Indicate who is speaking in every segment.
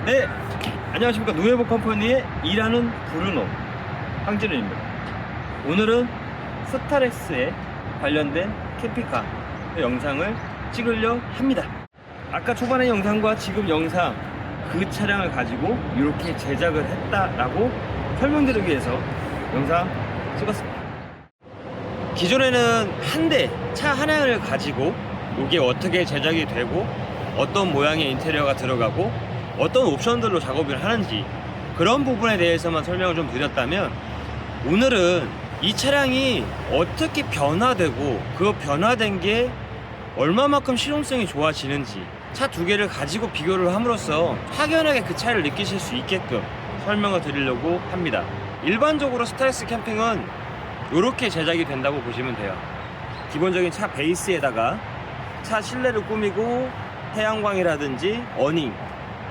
Speaker 1: 네, 안녕하십니까. 누에보 컴퍼니에 일하는 브루노 황진우입니다. 오늘은 스타렉스에 관련된 캠핑카 영상을 찍으려 합니다. 아까 초반의 영상과 지금 영상, 그 차량을 가지고 이렇게 제작을 했다라고 설명드리기 위해서 영상 찍었습니다. 기존에는 한 대, 차 하나를 가지고 이게 어떻게 제작이 되고 어떤 모양의 인테리어가 들어가고 어떤 옵션들로 작업을 하는지 그런 부분에 대해서만 설명을 좀 드렸다면, 오늘은 이 차량이 어떻게 변화되고 그 변화된 게 얼마만큼 실용성이 좋아지는지 차 두 개를 가지고 비교를 함으로써 확연하게 그 차이를 느끼실 수 있게끔 설명을 드리려고 합니다. 일반적으로 스타렉스 캠핑은 이렇게 제작이 된다고 보시면 돼요. 기본적인 차 베이스에다가 차 실내를 꾸미고 태양광이라든지 어닝,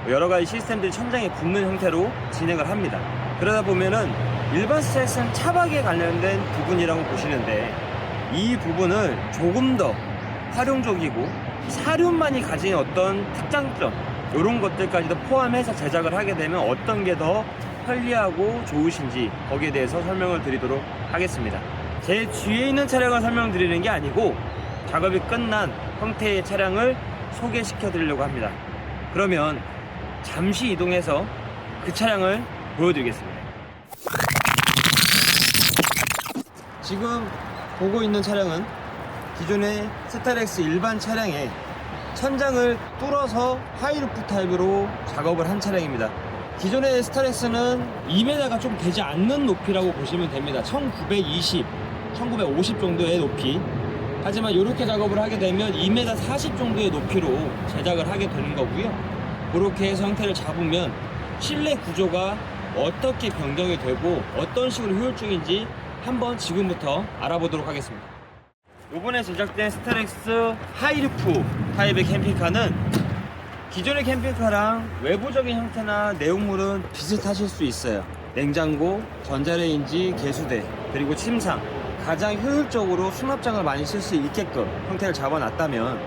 Speaker 1: 여러가지 시스템들이 천장에 붙는 형태로 진행을 합니다. 그러다 보면은 일반 스타렉스는 차박에 관련된 부분이라고 보시는데, 이 부분을 조금 더 활용적이고 사륜만이 가진 어떤 특장점, 이런 것들까지도 포함해서 제작을 하게 되면 어떤 게 더 편리하고 좋으신지 거기에 대해서 설명을 드리도록 하겠습니다. 제 뒤에 있는 차량을 설명드리는 게 아니고 작업이 끝난 형태의 차량을 소개시켜 드리려고 합니다. 그러면 잠시 이동해서 그 차량을 보여드리겠습니다. 지금 보고 있는 차량은 기존의 스타렉스 일반 차량에 천장을 뚫어서 하이루프 타입으로 작업을 한 차량입니다. 기존의 스타렉스는 2m가 좀 되지 않는 높이라고 보시면 됩니다. 1920, 1950 정도의 높이. 하지만 이렇게 작업을 하게 되면 2m 40 정도의 높이로 제작을 하게 되는 거고요. 그렇게 해서 형태를 잡으면 실내 구조가 어떻게 변경이 되고 어떤 식으로 효율적인지 한번 지금부터 알아보도록 하겠습니다. 이번에 제작된 스타렉스 하이루프 타입의 캠핑카는 기존의 캠핑카랑 외부적인 형태나 내용물은 비슷하실 수 있어요. 냉장고, 전자레인지, 개수대, 그리고 침상, 가장 효율적으로 수납장을 많이 쓸 수 있게끔 형태를 잡아놨다면,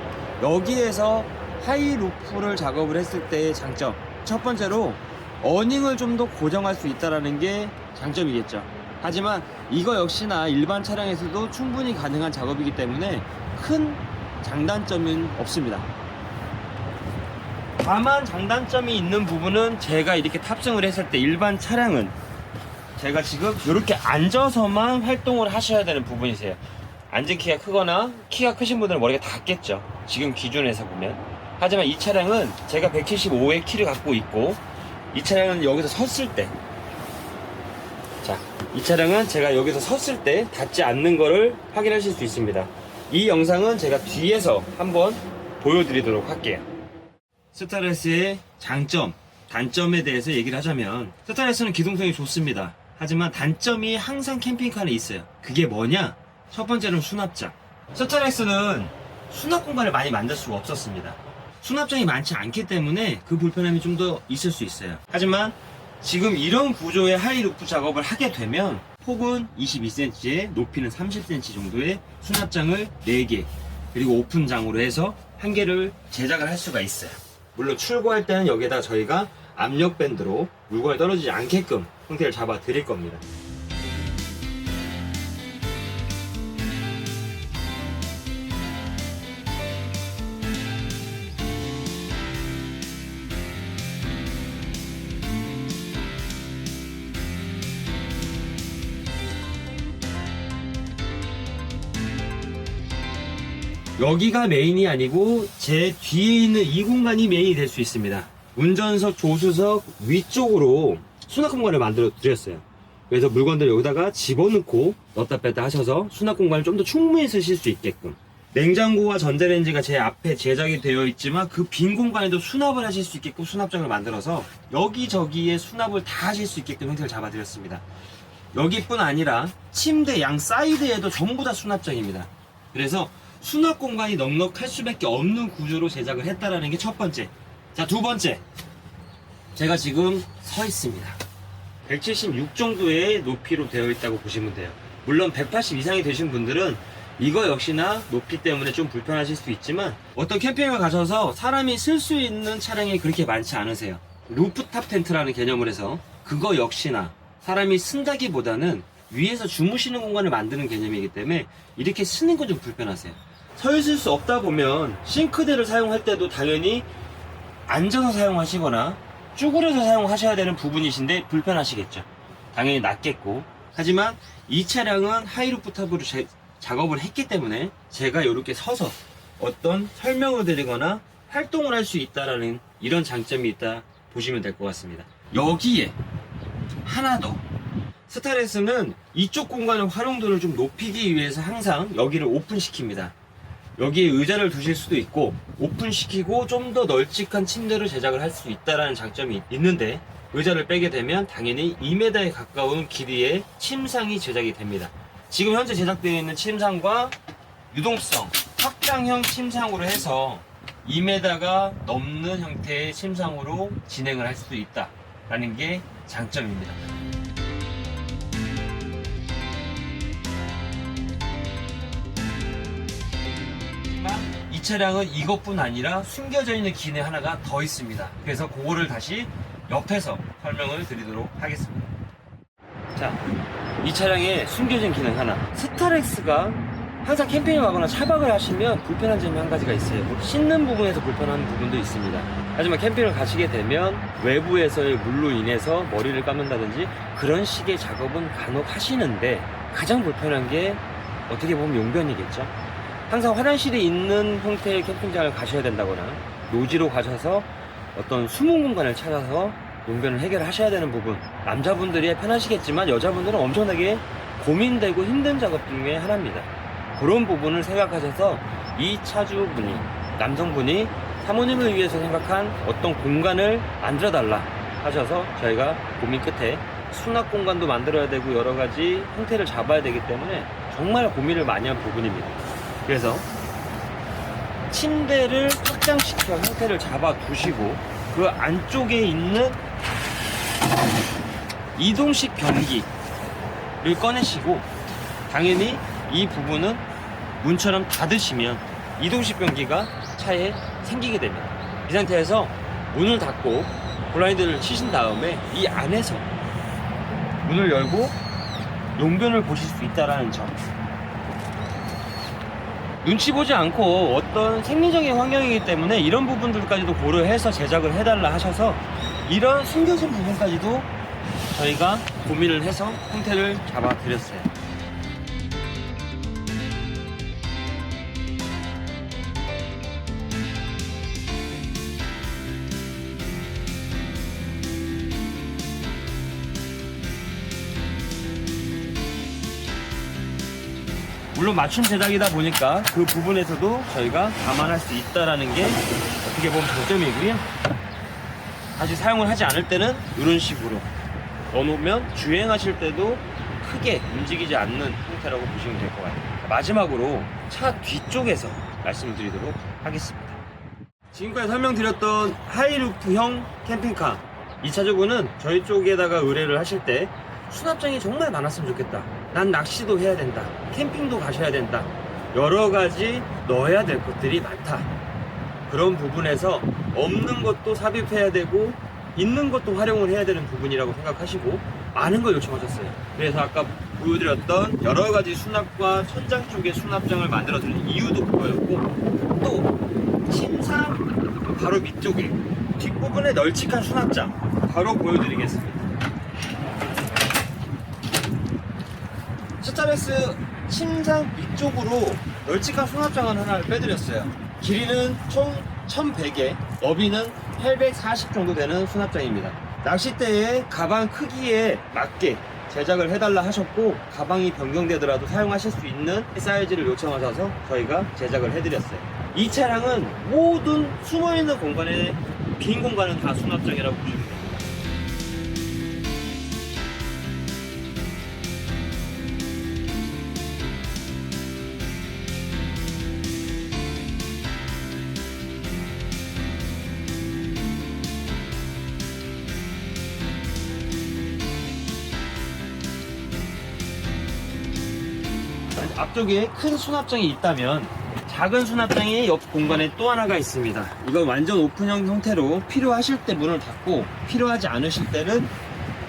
Speaker 1: 여기에서 하이루프를 작업을 했을 때의 장점, 첫 번째로 어닝을 좀 더 고정할 수 있다는 게 장점이겠죠. 하지만 이거 역시나 일반 차량에서도 충분히 가능한 작업이기 때문에 큰 장단점은 없습니다. 다만 장단점이 있는 부분은, 제가 이렇게 탑승을 했을 때 일반 차량은 제가 지금 이렇게 앉아서만 활동을 하셔야 되는 부분이세요. 앉은 키가 크거나 키가 크신 분들은 머리가 닿겠죠, 지금 기준에서 보면. 하지만 이 차량은 제가 175의 키를 갖고 있고, 이 차량은 여기서 섰을 때, 자, 이 차량은 제가 여기서 섰을 때 닿지 않는 거를 확인하실 수 있습니다. 이 영상은 제가 뒤에서 한번 보여드리도록 할게요. 스타렉스의 장점, 단점에 대해서 얘기를 하자면, 스타렉스는 기동성이 좋습니다. 하지만 단점이 항상 캠핑카는 있어요. 그게 뭐냐? 첫 번째는 수납장. 스타렉스는 수납 공간을 많이 만들 수가 없었습니다. 수납장이 많지 않기 때문에 그 불편함이 좀 더 있을 수 있어요. 하지만 지금 이런 구조의 하이루프 작업을 하게 되면 폭은 22cm에 높이는 30cm 정도의 수납장을 4개, 그리고 오픈장으로 해서 1개를 제작을 할 수가 있어요. 물론 출고할 때는 여기에다 저희가 압력 밴드로 물건이 떨어지지 않게끔 형태를 잡아 드릴 겁니다. 여기가 메인이 아니고 제 뒤에 있는 이 공간이 메인이 될 수 있습니다. 운전석, 조수석 위쪽으로 수납 공간을 만들어 드렸어요. 그래서 물건들을 여기다가 집어넣고 넣다 뺐다 하셔서 수납 공간을 좀 더 충분히 쓰실 수 있게끔, 냉장고와 전자레인지가 제 앞에 제작이 되어 있지만 그 빈 공간에도 수납을 하실 수 있게끔 수납장을 만들어서 여기저기에 수납을 다 하실 수 있게끔 형태를 잡아드렸습니다. 여기뿐 아니라 침대 양 사이드에도 전부 다 수납장입니다. 그래서 수납 공간이 넉넉할 수밖에 없는 구조로 제작을 했다라는 게 첫 번째. 자, 두 번째, 제가 지금 서 있습니다. 176 정도의 높이로 되어 있다고 보시면 돼요. 물론 180 이상이 되신 분들은 이거 역시나 높이 때문에 좀 불편하실 수 있지만, 어떤 캠핑을 가셔서 사람이 쓸 수 있는 차량이 그렇게 많지 않으세요. 루프탑 텐트라는 개념을 해서 그거 역시나 사람이 쓴다기보다는 위에서 주무시는 공간을 만드는 개념이기 때문에 이렇게 쓰는 건 좀 불편하세요. 서 있을 수 없다 보면 싱크대를 사용할 때도 당연히 앉아서 사용하시거나 쭈그려서 사용하셔야 되는 부분이신데 불편하시겠죠. 당연히 낫겠고, 하지만 이 차량은 하이루프탑으로 작업을 했기 때문에 제가 이렇게 서서 어떤 설명을 드리거나 활동을 할 수 있다라는 이런 장점이 있다 보시면 될 것 같습니다. 여기에 하나 더, 스타렉스는 이쪽 공간의 활용도를 좀 높이기 위해서 항상 여기를 오픈시킵니다. 여기에 의자를 두실 수도 있고 오픈시키고 좀 더 널찍한 침대를 제작을 할 수 있다는 장점이 있는데, 의자를 빼게 되면 당연히 2m에 가까운 길이의 침상이 제작이 됩니다. 지금 현재 제작되어 있는 침상과 유동성 확장형 침상으로 해서 2m가 넘는 형태의 침상으로 진행을 할 수도 있다라는 게 장점입니다. 이 차량은 이것뿐 아니라 숨겨져 있는 기능 하나가 더 있습니다. 그래서 그거를 다시 옆에서 설명을 드리도록 하겠습니다. 자, 이 차량에 숨겨진 기능 하나. 스타렉스가 항상 캠핑을 가거나 차박을 하시면 불편한 점이 한 가지가 있어요. 씻는 부분에서 불편한 부분도 있습니다. 하지만 캠핑을 가시게 되면 외부에서의 물로 인해서 머리를 감는다든지 그런 식의 작업은 간혹 하시는데, 가장 불편한 게 어떻게 보면 용변이겠죠. 항상 화장실이 있는 형태의 캠핑장을 가셔야 된다거나 노지로 가셔서 어떤 숨은 공간을 찾아서 용변을 해결하셔야 되는 부분, 남자분들이 편하시겠지만 여자분들은 엄청나게 고민되고 힘든 작업 중에 하나입니다. 그런 부분을 생각하셔서 이 차주분이, 남성분이 사모님을 위해서 생각한 어떤 공간을 만들어 달라 하셔서 저희가 고민 끝에 수납 공간도 만들어야 되고 여러 가지 형태를 잡아야 되기 때문에 정말 고민을 많이 한 부분입니다. 그래서 침대를 확장시켜 형태를 잡아 두시고 그 안쪽에 있는 이동식 변기를 꺼내시고, 당연히 이 부분은 문처럼 닫으시면 이동식 변기가 차에 생기게 됩니다. 이 상태에서 문을 닫고 블라인드를 치신 다음에 이 안에서 문을 열고 용변을 보실 수 있다는 점, 눈치 보지 않고 어떤 생리적인 환경이기 때문에 이런 부분들까지도 고려해서 제작을 해달라 하셔서 이런 숨겨진 부분까지도 저희가 고민을 해서 형태를 잡아 드렸어요. 물론 맞춤 제작이다 보니까 그 부분에서도 저희가 감안할 수 있다라는 게 어떻게 보면 장점이고요. 다시 사용을 하지 않을 때는 이런 식으로 넣어놓으면 주행하실 때도 크게 움직이지 않는 형태라고 보시면 될 것 같아요. 마지막으로 차 뒤쪽에서 말씀드리도록 하겠습니다. 지금까지 설명드렸던 하이루프형 캠핑카, 이 차주분은 저희 쪽에다가 의뢰를 하실 때 수납장이 정말 많았으면 좋겠다, 난 낚시도 해야 된다, 캠핑도 가셔야 된다, 여러 가지 넣어야 될 것들이 많다, 그런 부분에서 없는 것도 삽입해야 되고 있는 것도 활용을 해야 되는 부분이라고 생각하시고 많은 걸 요청하셨어요. 그래서 아까 보여드렸던 여러 가지 수납과 천장 쪽에 수납장을 만들어드리는 이유도 그거였고, 또 침상 바로 밑쪽에 뒷부분에 널찍한 수납장 바로 보여드리겠습니다. 스타렉스 침상 밑쪽으로 널찍한 수납장을 하나를 빼드렸어요. 길이는 총 1100에 너비는 840 정도 되는 수납장입니다. 낚싯대에 가방 크기에 맞게 제작을 해달라 하셨고, 가방이 변경되더라도 사용하실 수 있는 사이즈를 요청하셔서 저희가 제작을 해드렸어요. 이 차량은 모든 숨어있는 공간에, 빈 공간은 다 수납장이라고 보시면 됩니다. 앞쪽에 큰 수납장이 있다면 작은 수납장이 옆 공간에 또 하나가 있습니다. 이건 완전 오픈형 형태로 필요하실 때 문을 닫고 필요하지 않으실 때는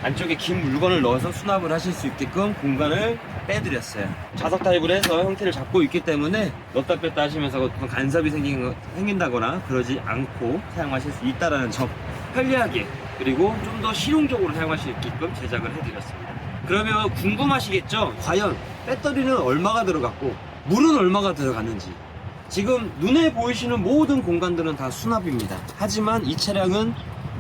Speaker 1: 안쪽에 긴 물건을 넣어서 수납을 하실 수 있게끔 공간을 빼드렸어요. 자석 타입으로 해서 형태를 잡고 있기 때문에 넣다 뺐다 하시면서 어떤 간섭이 생긴다거나 그러지 않고 사용하실 수 있다는 점, 편리하게 그리고 좀 더 실용적으로 사용할 수 있게끔 제작을 해드렸습니다. 그러면 궁금하시겠죠? 과연 배터리는 얼마가 들어갔고 물은 얼마가 들어갔는지. 지금 눈에 보이시는 모든 공간들은 다 수납입니다. 하지만 이 차량은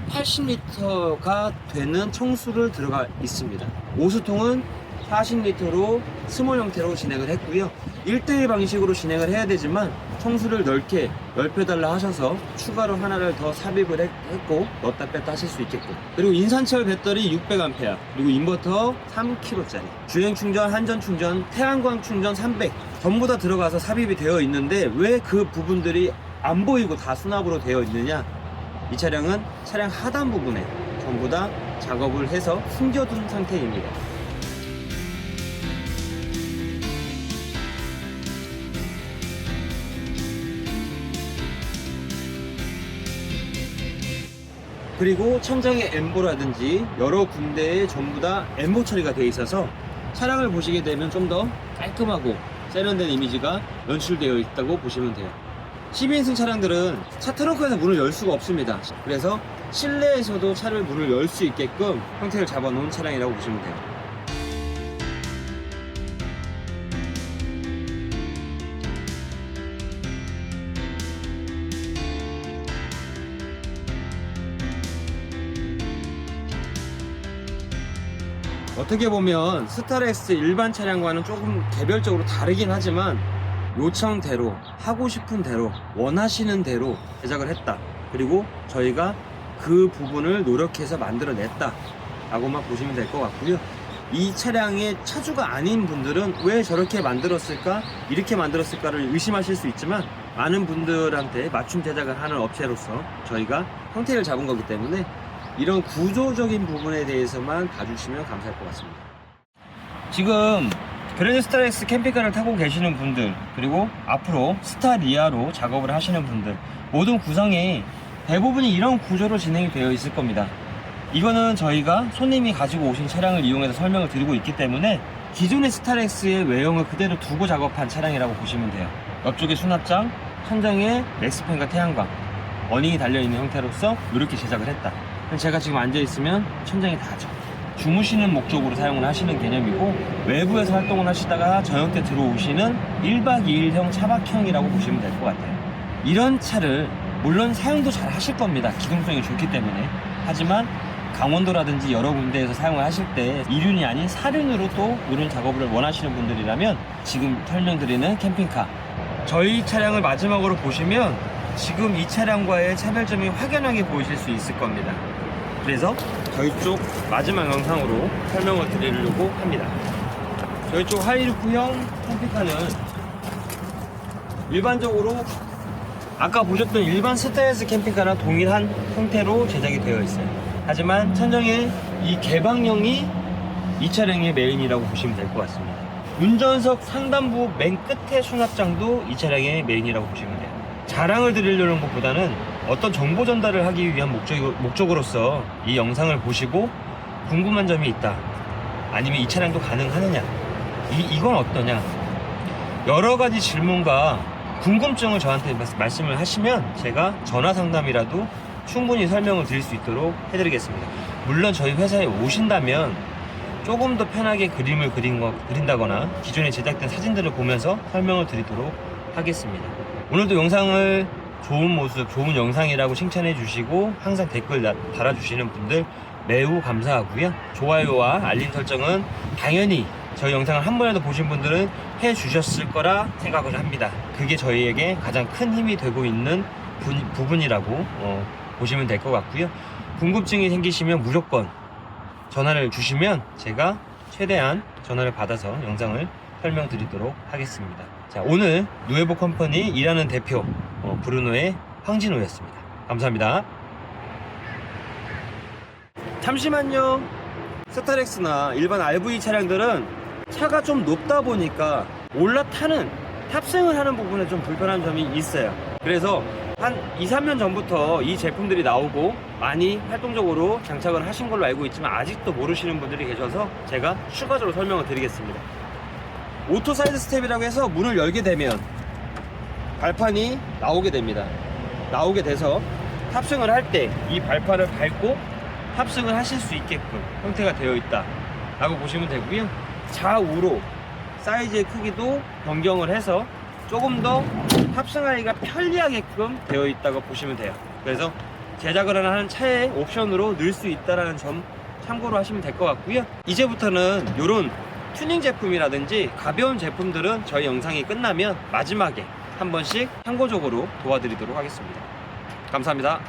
Speaker 1: 80리터가 되는 청수를 들어가 있습니다. 오수통은 40리터로 스몰 형태로 진행을 했고요. 1대1 방식으로 진행을 해야 되지만 청수를 넓게 넓혀달라 하셔서 추가로 하나를 더 삽입을 했고 넣었다 뺐다 하실 수 있게끔. 그리고 인산철 배터리 600A 그리고 인버터 3kg짜리 주행 충전, 한전 충전, 태양광 충전 300 전부 다 들어가서 삽입이 되어 있는데 왜 그 부분들이 안 보이고 다 수납으로 되어 있느냐. 이 차량은 차량 하단 부분에 전부 다 작업을 해서 숨겨둔 상태입니다. 그리고 천장에 엠보라든지 여러 군데에 전부 다 엠보 처리가 되어 있어서 차량을 보시게 되면 좀 더 깔끔하고 세련된 이미지가 연출되어 있다고 보시면 돼요. 12인승 차량들은 차 트렁크에서 문을 열 수가 없습니다. 그래서 실내에서도 차를 문을 열 수 있게끔 형태를 잡아 놓은 차량이라고 보시면 돼요. 어떻게 보면 스타렉스 일반 차량과는 조금 개별적으로 다르긴 하지만 요청대로 하고 싶은 대로 원하시는 대로 제작을 했다. 그리고 저희가 그 부분을 노력해서 만들어냈다 라고만 보시면 될 것 같고요. 이 차량의 차주가 아닌 분들은 왜 저렇게 만들었을까 이렇게 만들었을까를 의심하실 수 있지만 많은 분들한테 맞춤 제작을 하는 업체로서 저희가 형태를 잡은 거기 때문에 이런 구조적인 부분에 대해서만 봐주시면 감사할 것 같습니다. 지금 그랜드 스타렉스 캠핑카를 타고 계시는 분들 그리고 앞으로 스타리아로 작업을 하시는 분들 모든 구성이 대부분이 이런 구조로 진행이 되어 있을 겁니다. 이거는 저희가 손님이 가지고 오신 차량을 이용해서 설명을 드리고 있기 때문에 기존의 스타렉스의 외형을 그대로 두고 작업한 차량이라고 보시면 돼요. 옆쪽에 수납장, 천장에 맥스팬과 태양광, 어닝이 달려있는 형태로서 이렇게 제작을 했다. 제가 지금 앉아있으면 천장이 닿죠. 주무시는 목적으로 사용을 하시는 개념이고 외부에서 활동을 하시다가 저녁 때 들어오시는 1박 2일형 차박형이라고 보시면 될 것 같아요. 이런 차를 물론 사용도 잘 하실 겁니다. 기동성이 좋기 때문에. 하지만 강원도라든지 여러 군데에서 사용을 하실 때 2륜이 아닌 4륜으로 또 이런 작업을 원하시는 분들이라면 지금 설명드리는 캠핑카 저희 차량을 마지막으로 보시면 지금 이 차량과의 차별점이 확연하게 보이실 수 있을 겁니다. 그래서 저희 쪽 마지막 영상으로 설명을 드리려고 합니다. 저희 쪽 하이루프형 캠핑카는 일반적으로 아까 보셨던 일반 스타렉스 캠핑카랑 동일한 형태로 제작이 되어 있어요. 하지만 천정의 이 개방형이 이 차량의 메인이라고 보시면 될 것 같습니다. 운전석 상단부 맨 끝에 수납장도 이 차량의 메인이라고 보시면 돼요. 자랑을 드리려는 것보다는 어떤 정보 전달을 하기 위한 목적으로서 이 영상을 보시고 궁금한 점이 있다, 아니면 이 차량도 가능하느냐, 이건 어떠냐, 여러 가지 질문과 궁금증을 저한테 말씀을 하시면 제가 전화 상담이라도 충분히 설명을 드릴 수 있도록 해드리겠습니다. 물론 저희 회사에 오신다면 조금 더 편하게 그림을 그린다거나 기존에 제작된 사진들을 보면서 설명을 드리도록 하겠습니다. 오늘도 영상을 좋은 모습, 좋은 영상이라고 칭찬해 주시고 항상 댓글 달아주시는 분들 매우 감사하고요. 좋아요와 알림 설정은 당연히 저희 영상을 한 번이라도 보신 분들은 해 주셨을 거라 생각을 합니다. 그게 저희에게 가장 큰 힘이 되고 있는 부분이라고 보시면 될 것 같고요. 궁금증이 생기시면 무조건 전화를 주시면 제가 최대한 전화를 받아서 영상을 설명드리도록 하겠습니다. 자, 오늘 누에보 컴퍼니 일하는 대표 브루노의 황진호였습니다. 감사합니다. 잠시만요. 스타렉스나 일반 RV 차량들은 차가 좀 높다 보니까 올라타는 탑승을 하는 부분에 좀 불편한 점이 있어요. 그래서 한 2, 3년 전부터 이 제품들이 나오고 많이 활동적으로 장착을 하신 걸로 알고 있지만 아직도 모르시는 분들이 계셔서 제가 추가적으로 설명을 드리겠습니다. 오토 사이드 스텝이라고 해서 문을 열게 되면 발판이 나오게 됩니다. 나오게 돼서 탑승을 할 때 이 발판을 밟고 탑승을 하실 수 있게끔 형태가 되어 있다 라고 보시면 되고요. 좌우로 사이즈의 크기도 변경을 해서 조금 더 탑승하기가 편리하게끔 되어 있다고 보시면 돼요. 그래서 제작을 하는 차의 옵션으로 넣을 수 있다는 점 참고로 하시면 될 것 같고요. 이제부터는 이런 튜닝 제품이라든지 가벼운 제품들은 저희 영상이 끝나면 마지막에 한 번씩 참고적으로 도와드리도록 하겠습니다. 감사합니다.